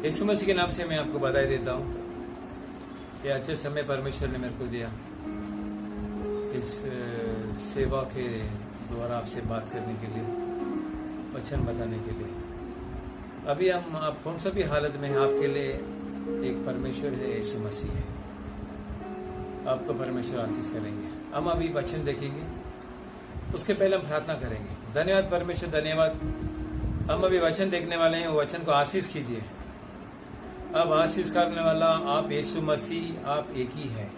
यीशु मसीह के नाम से मैं आपको बधाई देता हूँ कि अच्छे समय परमेश्वर ने मेरे को दिया इस सेवा के द्वारा आपसे बात करने के लिए, वचन बताने के लिए। अभी हम आप कौन सा भी हालत में हैं, आपके लिए एक परमेश्वर है, यीशु मसीह है। आपको परमेश्वर आशीष करेंगे। हम अभी वचन देखेंगे, उसके पहले हम प्रार्थना करेंगे। धन्यवाद परमेश्वर, धन्यवाद। हम अभी वचन देखने वाले हैं, वो वचन को आशीष कीजिए। अब आशीष करने वाला आप यीशु मसीह, आप एक ही है,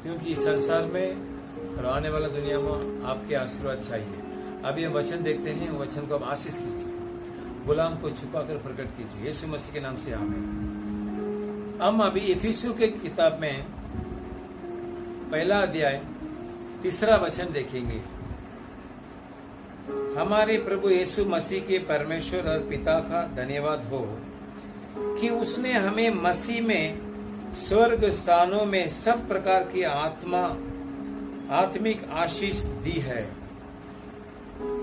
क्योंकि इस संसार में और आने वाला दुनिया में आपके आशीर्वाद चाहिए। अभी हम वचन देखते हैं, वो वचन को आप आशीष कीजिए, गुलाम को छुपाकर प्रकट कीजिए, यीशु मसीह के नाम से आमीन। हम अभी इफिसियों के किताब में पहला अध्याय 3 वचन देखेंगे। हमारे प्रभु यीशु मसीह के परमेश्वर और पिता का धन्यवाद हो कि उसने हमें मसीह में स्वर्ग स्थानों में सब प्रकार की आत्मिक आशीष दी है।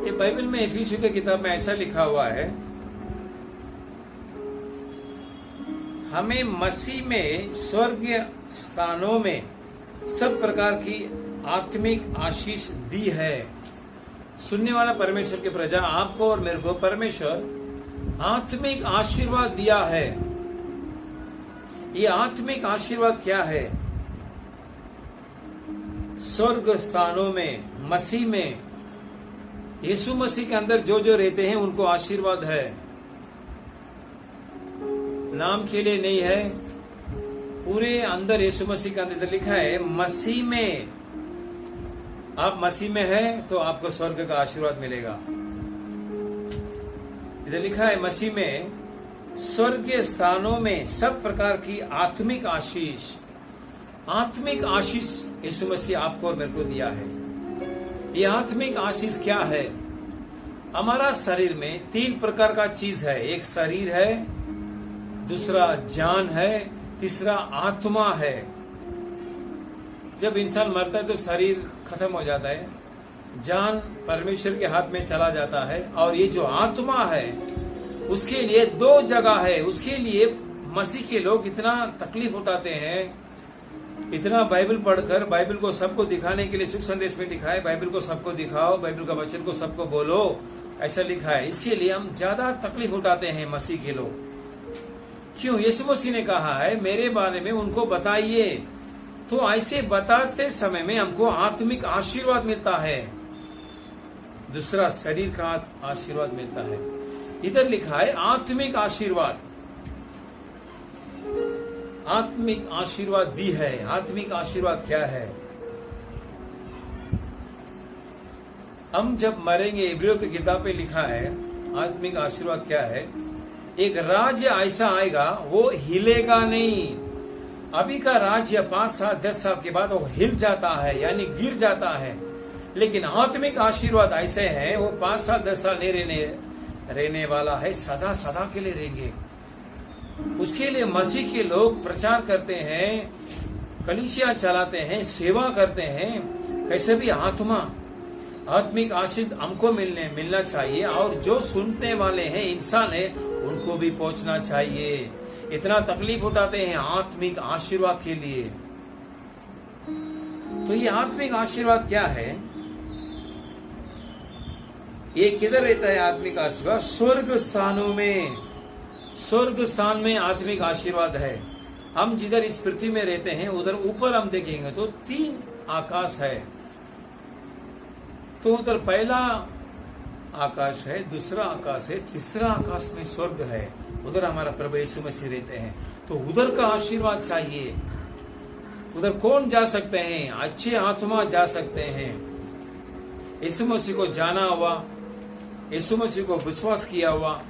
ये बाइबल में इफिसियों की किताब में ऐसा लिखा हुआ है, हमें मसीह में स्वर्ग स्थानों में सब प्रकार की आत्मिक आशीष दी है। सुनने वाला परमेश्वर के प्रजा, आपको और मेरे को परमेश्वर आत्मिक आशीर्वाद दिया है। ये आत्मिक आशीर्वाद क्या है? स्वर्ग स्थानों में, मसीह में, यीशु मसीह के अंदर जो जो रहते हैं उनको आशीर्वाद है। नाम के लिए नहीं है, पूरे अंदर यीशु मसीह के अंदर लिखा है मसीह में। आप मसीह में हैं तो आपको स्वर्ग का आशीर्वाद मिलेगा। इधर लिखा है मसीह में स्वर्गीय स्थानों में सब प्रकार की आत्मिक आशीष। आत्मिक आशीष यीशु मसीह आपको और मेरे को दिया है। ये आत्मिक आशीष क्या है? हमारा शरीर में 3 प्रकार का चीज है। एक शरीर है, दूसरा जान है, तीसरा आत्मा है। जब इंसान मरता है तो शरीर खत्म हो जाता है, जान परमेश्वर के हाथ में चला जाता है, और ये जो आत्मा है उसके लिए 2 जगह है। उसके लिए मसीह के लोग इतना तकलीफ उठाते हैं, इतना बाइबल पढ़कर, बाइबल को सबको दिखाने के लिए सुख संदेश में लिखा है, बाइबल को सबको दिखाओ, बाइबल का वचन को सबको बोलो, ऐसा लिखा है। इसके लिए हम ज्यादा तकलीफ उठाते हैं मसीह के लोग। क्यों? यीशु मसीह ने कहा है मेरे बारे में उनको बताइए। तो ऐसे बताते समय में हमको आत्मिक आशीर्वाद मिलता है, दूसरा शरीर का आशीर्वाद मिलता है। इधर लिखा है आत्मिक आशीर्वाद। आत्मिक आशीर्वाद दी है। आत्मिक आशीर्वाद क्या है? हम जब मरेंगे, इब्रियों की किताब पे लिखा है आत्मिक आशीर्वाद क्या है। एक राज्य ऐसा आएगा वो हिलेगा नहीं। अभी का राज्य 5 साल 10 साल के बाद वो हिल जाता है, यानी गिर जाता है। लेकिन आत्मिक आशीर्वाद ऐसे हैं, वो 5 साल 10 साल नहीं रहने वाला है, सदा सदा के लिए रहेंगे। उसके लिए मसीह के लोग प्रचार करते हैं, कलीसिया चलाते हैं, सेवा करते हैं। कैसे भी आत्मिक आशीर्वाद हमको मिलना चाहिए, और जो सुनने वाले हैं इंसान है उनको भी पहुंचना चाहिए। इतना तकलीफ उठाते हैं आत्मिक आशीर्वाद के लिए। तो ये आत्मिक आशीर्वाद क्या है? ये किधर रहता है आत्मिक आशीर्वाद? स्वर्ग स्थानों में। स्वर्ग स्थान में आत्मिक आशीर्वाद है। हम जिधर इस पृथ्वी में रहते हैं उधर ऊपर हम देखेंगे तो 3 आकाश है। तो उधर पहला आकाश है, दूसरा आकाश है, तीसरा आकाश में स्वर्ग है। उधर हमारा प्रभु यीशु मसीह रहते हैं। तो उधर का आशीर्वाद चाहिए। उधर कौन जा सकते हैं? अच्छे आत्मा जा सकते हैं। यीशु मसीह को जाना हुआ, यीशु मसीह को विश्वास किया हुआ,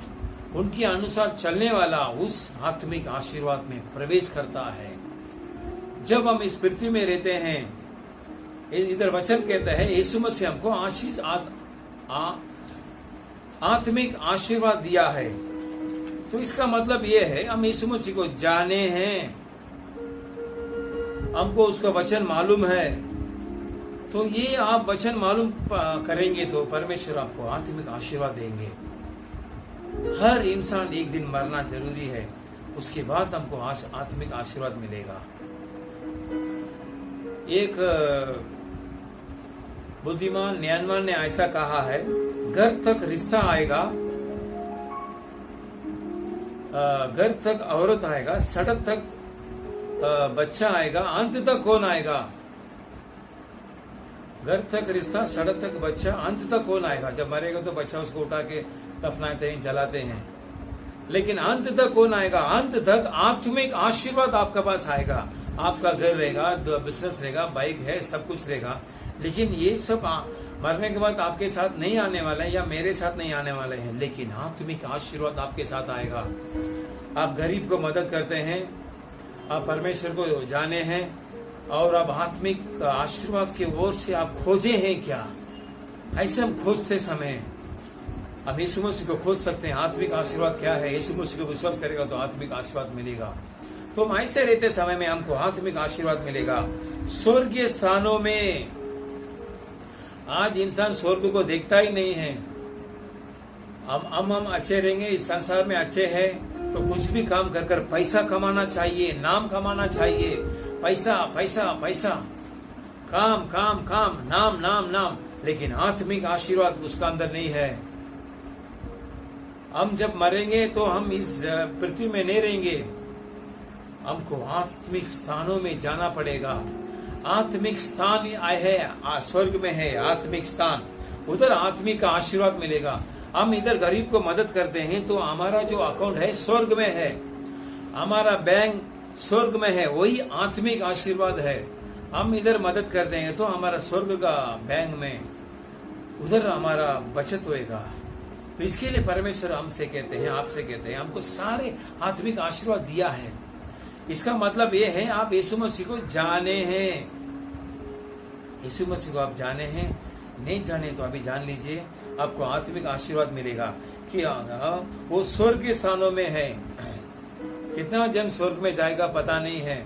उनके अनुसार चलने वाला उस आत्मिक आशीर्वाद में प्रवेश करता है। जब हम इस पृथ्वी में रहते हैं, इधर वचन कहता है यीशु मसीह हमको आत्मिक आशीर्वाद दिया है। तो इसका मतलब यह है हम यीशु मसीह को जाने हैं, हमको उसका वचन मालूम है। तो ये आप वचन मालूम करेंगे तो परमेश्वर आपको आत्मिक आशीर्वाद देंगे। हर इंसान एक दिन मरना जरूरी है, उसके बाद हमको आत्मिक आशीर्वाद मिलेगा। एक बुद्धिमान न्यानवान ने ऐसा कहा है, घर तक रिश्ता आएगा, घर तक औरत आएगा, सड़क तक बच्चा आएगा, अंत तक कौन आएगा? घर तक रिश्ता, सड़क तक बच्चा, अंत तक कौन आएगा? जब मरेगा तो बच्चा उसको उठा के दफनाते हैं, जलाते हैं, लेकिन अंत तक कौन आएगा? अंत तक आत्मिक आशीर्वाद आपके पास आएगा। आपका घर रहेगा, बिजनेस रहेगा, बाइक है, सब कुछ रहेगा, लेकिन ये सब मरने के बाद आपके साथ नहीं आने वाला है, या मेरे साथ नहीं आने वाले हैं, लेकिन आत्मिक आशीर्वाद आपके साथ आएगा। आप गरीब को मदद करते हैं, आप परमेश्वर को जाने हैं, और अब आत्मिक आशीर्वाद की ओर से आप खोजे हैं क्या? ऐसे हम खोजते समय अब यीशु मसीह को खोज सकते हैं। आत्मिक आशीर्वाद क्या है? यीशु मसीह को विश्वास करेगा तो आत्मिक आशीर्वाद मिलेगा। तो हम ऐसे रहते समय में हमको आत्मिक आशीर्वाद मिलेगा। स्वर्गीय स्थानों में आज इंसान स्वर्ग को देखता ही नहीं है। हम अच्छे रहेंगे, इस संसार में अच्छे हैं तो कुछ भी काम कर कर पैसा कमाना चाहिए, नाम कमाना चाहिए, पैसा पैसा पैसा, काम काम काम, नाम नाम नाम, लेकिन आत्मिक आशीर्वाद उसका अंदर नहीं है। हम जब मरेंगे तो हम इस पृथ्वी में नहीं रहेंगे, हमको आत्मिक स्थानों में जाना पड़ेगा। आत्मिक स्थान है, स्वर्ग में है आत्मिक स्थान, उधर आत्मिक का आशीर्वाद मिलेगा। हम इधर गरीब को मदद करते हैं तो हमारा जो अकाउंट है स्वर्ग में है, हमारा बैंक स्वर्ग में है, वही आत्मिक आशीर्वाद है। हम इधर मदद करते हैं तो हमारा स्वर्ग का बैंक में उधर हमारा बचत होएगा। तो इसके लिए परमेश्वर हमसे कहते हैं, आपसे कहते हैं, हमको सारे आत्मिक आशीर्वाद दिया है। इसका मतलब ये है आप यीशु मसीह को जाने हैं, यीशु मसीह को आप जाने हैं, नहीं जाने तो अभी जान लीजिए, आपको आत्मिक आशीर्वाद मिलेगा कि वो स्वर्ग के स्थानों में है। कितना जन स्वर्ग में जाएगा पता नहीं है।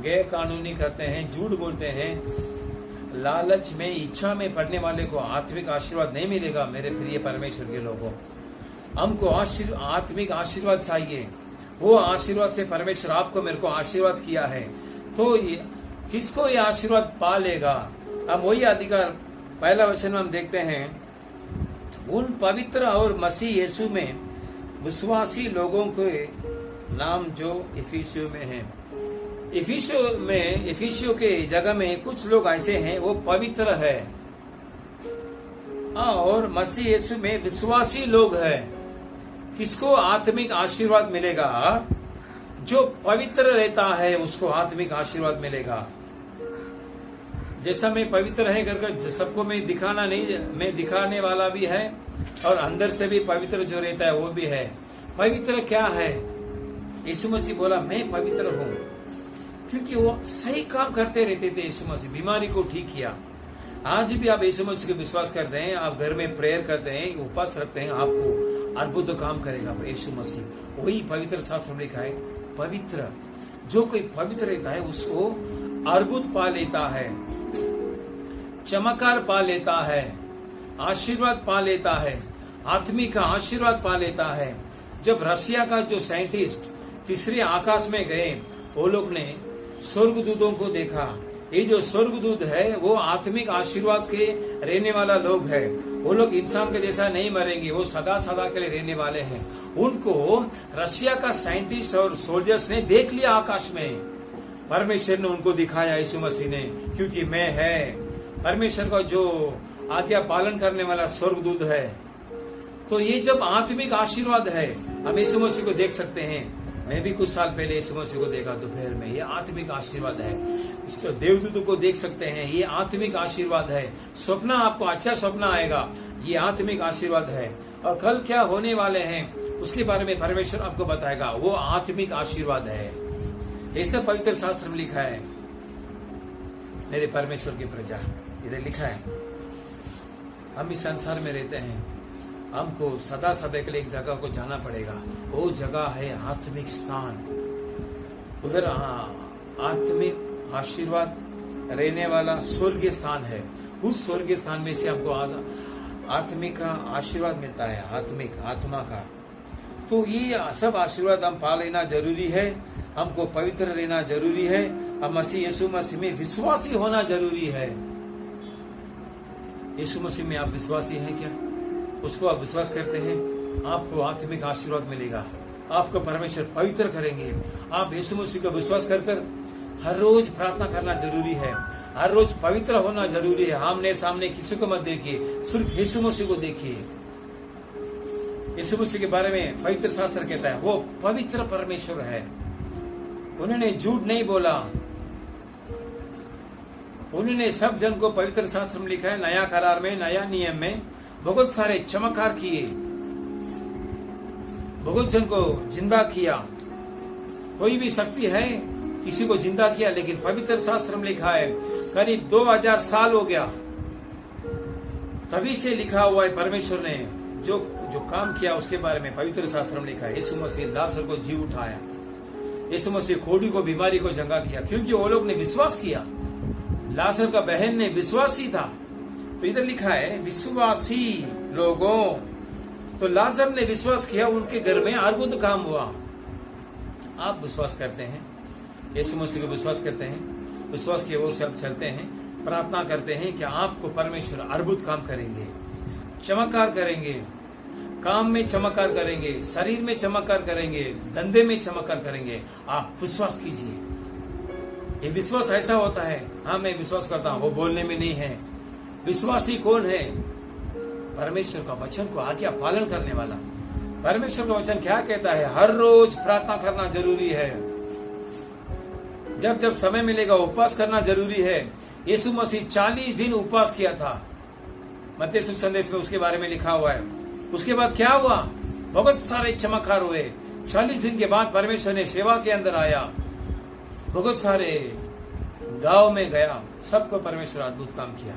गैर कानूनी करते हैं, झूठ बोलते हैं, लालच में, इच्छा में पड़ने वाले को आत्मिक आशीर्वाद नहीं मिलेगा। मेरे प्रिय परमेश्वर के लोगों, हमको आत्मिक आशीर्वाद चाहिए। वो आशीर्वाद से परमेश्वर आपको मेरे को आशीर्वाद किया है, तो किसको ये आशीर्वाद पा लेगा? हम वही अधिकार, पहला वचन में हम देखते हैं, उन पवित्र और मसीह यीशु में विश्वासी लोगों के नाम जो इफिसियों में है। इफिसियों के जगह में कुछ लोग ऐसे हैं वो पवित्र है, और मसीह यीशु में विश्वासी लोग हैं। किसको आत्मिक आशीर्वाद मिलेगा? जो पवित्र रहता है उसको आत्मिक आशीर्वाद मिलेगा। जैसा मैं पवित्र है करके सबको मैं दिखाना नहीं, मैं दिखाने वाला भी है, और अंदर से भी पवित्र जो रहता है वो भी है। पवित्र क्या है? यीशु मसीह बोला मैं पवित्र हूं, क्योंकि वो सही काम करते रहते थे। यीशु मसीह बीमारी को ठीक किया। आज भी आप यीशु मसीह को विश्वास करते हैं, आप घर में प्रेयर करते हैं, उपवास रखते हैं, आपको अद्भुत काम करेगा यीशु मसीह। वही पवित्र शास्त्र में लिखा है, पवित्र, जो कोई पवित्र रहता है उसको अद्भुत पा लेता है, चमत्कार पा लेता है, आशीर्वाद पा लेता है, आत्मिक का आशीर्वाद पा लेता है। जब रशिया का जो साइंटिस्ट तीसरे आकाश में गए, वो लोग ने स्वर्गदूतों को देखा। ये जो स्वर्गदूत है वो आत्मिक आशीर्वाद के रहने वाला लोग है। वो लोग इंसान के जैसा नहीं मरेंगे, वो सदा सदा के लिए रहने वाले हैं। उनको रशिया का साइंटिस्ट और सोल्जर्स ने देख लिया आकाश में। परमेश्वर ने उनको दिखाया, यीशु मसीह ने, क्योंकि मैं है परमेश्वर का जो आज्ञा पालन करने वाला स्वर्गदूत है। तो ये जब आत्मिक आशीर्वाद है, हम यीशु मसीह को देख सकते हैं। मैं भी कुछ साल पहले यीशु मसीह को देखा दोपहर में, ये आत्मिक आशीर्वाद है। देवदूतों को देख सकते हैं, ये आत्मिक आशीर्वाद है। स्वप्न, आपको अच्छा स्वप्न आएगा, ये आत्मिक आशीर्वाद है। और कल क्या होने वाले हैं उसके बारे में परमेश्वर आपको बताएगा, वो आत्मिक आशीर्वाद है। ये सब पवित्र शास्त्र में लिखा है। मेरे परमेश्वर की प्रजा, इधर लिखा है। हम इस संसार में रहते हैं, हमको सदा सदा के लिए एक जगह को जाना पड़ेगा। वो जगह है आत्मिक स्थान। उधर आत्मिक आशीर्वाद रहने वाला स्वर्गीय स्थान है। उस स्वर्गीय स्थान में से हमको आत्मिक का आशीर्वाद मिलता है, आत्मिक आत्मा का। तो ये सब आशीर्वाद हम पा लेना जरूरी है। हमको पवित्र रहना जरूरी है। हम मसीह यीशु मसीह में विश्वासी होना जरूरी है। यीशु मसीह में आप विश्वासी हैं क्या? उसको आप विश्वास करते हैं, आपको आत्मिक आशीर्वाद मिलेगा। आपको परमेश्वर पवित्र करेंगे। आप यीशु मसीह को विश्वास कर हर रोज प्रार्थना करना जरूरी है। हर रोज पवित्र होना जरूरी है। आमने सामने किसी को मत देखिए, सिर्फ यीशु मसीह को देखिए। यीशु मसीह के बारे में पवित्र शास्त्र कहता है वो पवित्र परमेश्वर है। उन्होंने झूठ नहीं बोला। उन्होंने सब जन को पवित्र शास्त्र में लिखा है, नया करार में, नया नियम में बहुत सारे चमत्कार किए, बहुत जन को जिंदा किया। कोई भी शक्ति है किसी को जिंदा किया, लेकिन पवित्र शास्त्र में लिखा है करीब 2000 साल हो गया, तभी से लिखा हुआ है। परमेश्वर ने जो काम किया उसके बारे में पवित्र शास्त्र में लिखा है। यीशु मसीह लाजर को जी उठाया, यीशु मसीह कोढ़ी को, बीमारी को चंगा किया, क्योंकि वो लोग ने विश्वास किया। लाजर का बहन ने विश्वासी था, तो इधर लिखा है विश्वासी लोगों। तो लाजर ने विश्वास किया, उनके घर में अद्भुत काम हुआ। आप विश्वास करते हैं, यीशु मसीह को विश्वास करते हैं, विश्वास की ओर से आप चलते हैं, प्रार्थना करते हैं कि आपको परमेश्वर अद्भुत काम करेंगे, चमत्कार करेंगे, काम में चमत्कार करेंगे, शरीर में चमत्कार करेंगे, धंधे में चमत्कार करेंगे। आप विश्वास कीजिए। ये विश्वास ऐसा होता है, हाँ मैं विश्वास करता हूं, वो बोलने में नहीं है। विश्वासी कौन है? परमेश्वर का वचन को आज्ञा पालन करने वाला। परमेश्वर का वचन क्या कहता है? हर रोज प्रार्थना करना जरूरी है। जब जब समय मिलेगा उपवास करना जरूरी है। यीशु मसीह 40 दिन उपवास किया था, मत्ती सुसंदेश में उसके बारे में लिखा हुआ है। उसके बाद क्या हुआ? बहुत सारे चमत्कार हुए। 40 दिन के बाद परमेश्वर ने सेवा के अंदर आया, बहुत सारे गांव में गया, सबको परमेश्वर अद्भुत काम किया।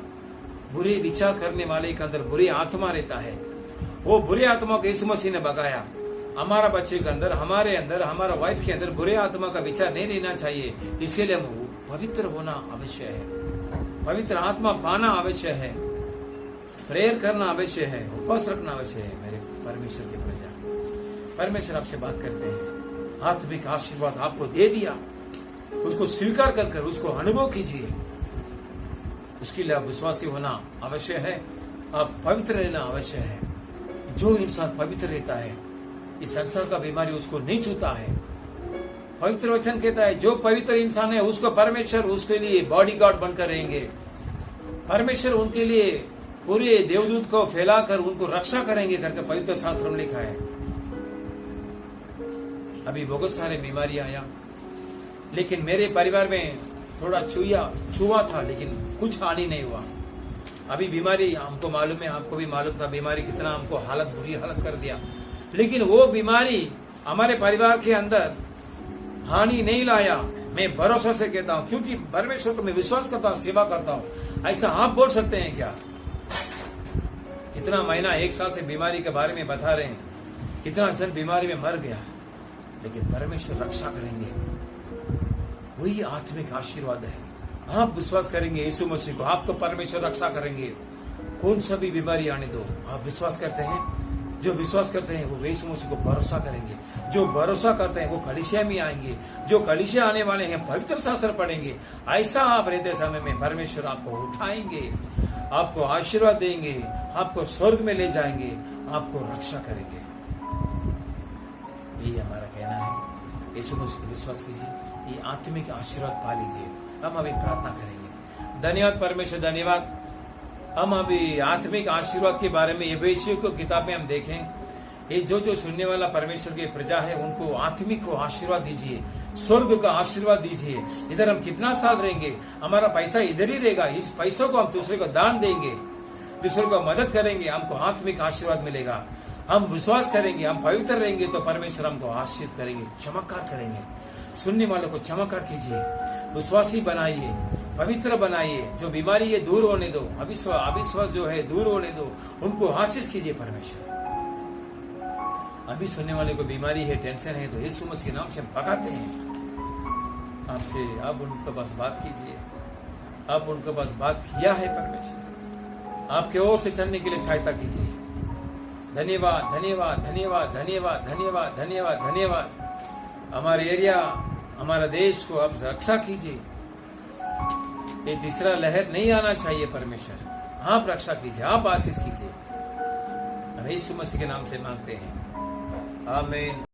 बुरे विचार करने वाले के अंदर बुरी आत्मा रहता है, वो बुरे आत्मा को यीशु मसीह ने भगाया। हमारा बच्चे के अंदर, हमारे अंदर, हमारा वाइफ के अंदर बुरे आत्मा का विचार नहीं रहना चाहिए। इसके लिए हम पवित्र होना आवश्यक है, पवित्र आत्मा पाना आवश्यक है, प्रेयर करना आवश्यक है, उपवास रखना आवश्यक है। मेरे परमेश्वर के प्रजा, परमेश्वर आपसे बात करते हैं। आत्मिक आशीर्वाद आपको दे दिया, उसको स्वीकार कर उसको अनुभव कीजिए। उसके लिए आप विश्वासी होना आवश्यक है, आप पवित्र रहना आवश्यक है। जो इंसान पवित्र रहता है, इस संसार का बीमारी उसको नहीं छूता है। पवित्र वचन कहता है जो पवित्र इंसान है उसको परमेश्वर उसके लिए बॉडीगार्ड बनकर रहेंगे। परमेश्वर उनके लिए पूरे देवदूत को फैलाकर उनको रक्षा करेंगे करके पवित्र शास्त्र में लिखा है। अभी बहुत सारे बीमारी आया, लेकिन मेरे परिवार में थोड़ा छुआ था, लेकिन कुछ हानि नहीं हुआ। अभी बीमारी हमको मालूम है, आपको भी मालूम था बीमारी कितना हमको बुरी हालत कर दिया, लेकिन वो बीमारी हमारे परिवार के अंदर हानि नहीं लाया। मैं भरोसा से कहता हूं, क्योंकि परमेश्वर को मैं विश्वास करता हूं, सेवा करता हूं। ऐसा आप बोल सकते हैं क्या? इतना महीना 1 साल से बीमारी के बारे में बता रहे हैं, कितना जन बीमारी में मर गया, लेकिन परमेश्वर रक्षा करेंगे। वही आत्मिक आशीर्वाद है। आप विश्वास करेंगे यीशु मसीह को, आपको परमेश्वर रक्षा करेंगे। कौन सा भी बीमारी आने दो, आप विश्वास करते हैं। जो विश्वास करते हैं वो यीशु मसीह को भरोसा करेंगे। जो भरोसा करते हैं वो कलीसिया में आएंगे। जो कलीसिया आने वाले हैं पवित्र शास्त्र पढ़ेंगे। ऐसा आप रहते समय में परमेश्वर आपको उठाएंगे, आपको आशीर्वाद देंगे, आपको स्वर्ग में ले जाएंगे, आपको रक्षा करेंगे। यही हमारा कहना है। यीशु मसीह को विश्वास कीजिए, ये आत्मिक आशीर्वाद पा लीजिए। हम अभी प्रार्थना करेंगे। धन्यवाद परमेश्वर, धन्यवाद। हम अभी आत्मिक आशीर्वाद के बारे में यबेसियों को किताब में हम देखें। ये जो सुनने वाला परमेश्वर के प्रजा है उनको आत्मिक को आशीर्वाद दीजिए, स्वर्ग का आशीर्वाद दीजिए। इधर हम कितना साल रहेंगे, हमारा पैसा इधर ही रहेगा। इस पैसों को हम दूसरे को दान देंगे, दूसरे को मदद करेंगे, हमको आत्मिक आशीर्वाद मिलेगा। हम विश्वास करेंगे, हम पवित्र रहेंगे तो परमेश्वर हमको आशीर्वाद करेंगे, चमत्कार करेंगे। सुनने वालों को चमत्कार कीजिए, विश्वासी बनाइए, पवित्र बनाइए। जो बीमारी है दूर होने दो, अविश्वास जो है दूर होने दो, उनको आशीष कीजिए परमेश्वर। अभी सुनने वाले को बीमारी है, टेंशन है, तो यीशु मसीह के नाम से भगाते हैं। आपसे आप उनके पास बात कीजिए, आप उनके पास बात किया है परमेश्वर, आपके ओर से चलने के लिए सहायता कीजिए। धन्यवाद, धन्यवाद, धन्यवाद, धन्यवाद, धन्यवाद, धन्यवाद, धन्यवाद। हमारे एरिया, हमारा देश को आप रक्षा कीजिए। ये तीसरा लहर नहीं आना चाहिए परमेश्वर। आप रक्षा कीजिए, आप आशीष कीजिए। हम यीशु मसीह के नाम से मांगते हैं, आमीन।